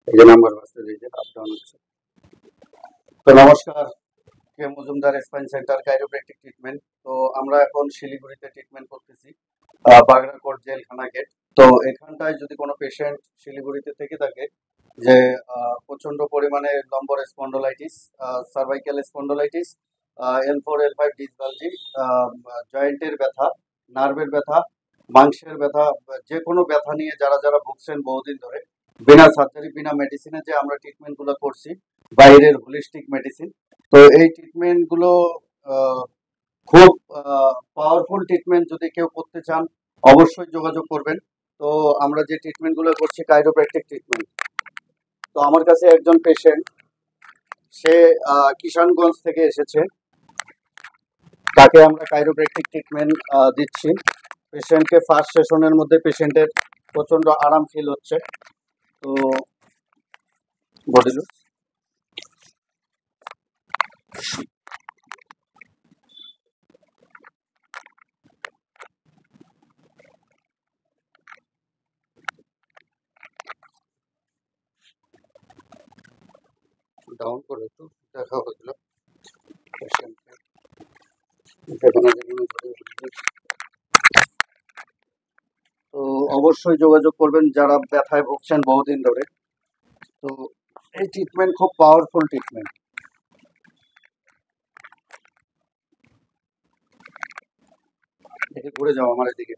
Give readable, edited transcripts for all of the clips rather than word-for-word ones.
এই যে নাম্বার বাসতে এই যে আপ ডাউন হচ্ছে। তো নমস্কার, K Majumdar spine centre chiropractic treatment. তো আমরা এখন শিলিগুড়িতে ট্রিটমেন্ট করতেছি, বাগড়াকোট জেলখানা গেট। তো এখানটায় যদি কোনো পেশেন্ট শিলিগুড়িতে থেকে থাকে যে প্রচন্ড পরিমাণে number spondylitis, cervical spondylitis, L4 L5 ডিসবালজি, জয়েন্টের ব্যথা, নার্ভের ব্যথা, মাংসের ব্যথা, যে কোনো ব্যথা নিয়ে যারা যারা ভুগছেন বহুদিন ধরে, বিনা সার্জারি বিনা মেডিসিনে যে আমরা ট্রিটমেন্টগুলো করছি, বাইরের হোলিস্টিক মেডিসিন। তো এই ট্রিটমেন্টগুলো খুব পাওয়ারফুল ট্রিটমেন্ট। যদি কেউ করতে চান অবশ্যই যোগাযোগ করবেন। তো আমরা যে ট্রিটমেন্টগুলো করছি কাইরোপ্র্যাকটিক ট্রিটমেন্ট। তো আমার কাছে একজন পেশেন্ট, সে কিষানগঞ্জ থেকে এসেছে, তাকে আমরা কাইরোপ্র্যাকটিক ট্রিটমেন্ট দিচ্ছি। পেশেন্টকে ফার্স্ট সেশনের মধ্যে পেশেন্টের প্রচন্ড আরাম ফিল হচ্ছে। তো বডি লুজ ডাউন করে একটু দেখা হয়েছিল পেশেন্টকে, যেখানে যেখানে তো অবশ্যই যোগাযোগ করবেন যারা ব্যথায় ভুগছেন বহুদিন ধরে। তো এই ট্রিটমেন্ট খুব পাওয়ারফুল ট্রিটমেন্ট। এদিকে ঘুরে যাও, আমার এদিকে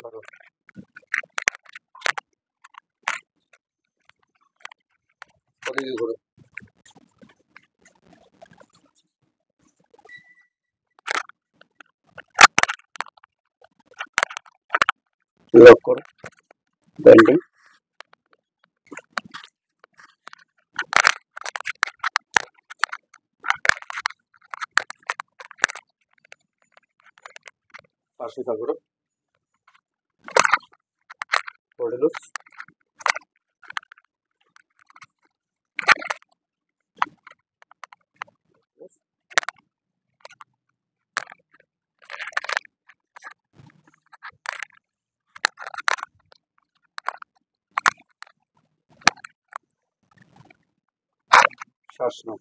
ধরো, ওদিকে ঘুরো। লক করো, ব্যান্ডিং। পাশে করো, বডি লুজ। শ্বাস নাও,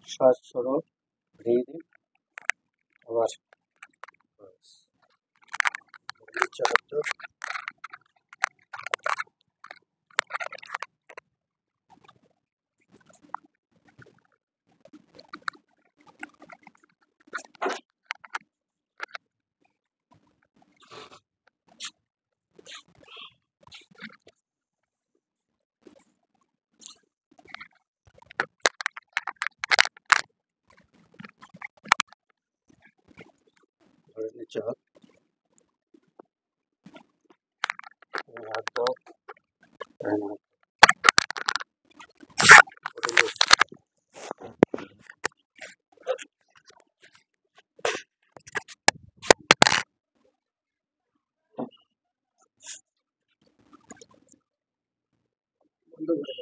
শ্বাস ছড়ো, ব্রিথ ইন, আবার নিচে করতে। নিচে হাত, হাত দাও, ডান হাত, বডি লুজ। বন্ধ করে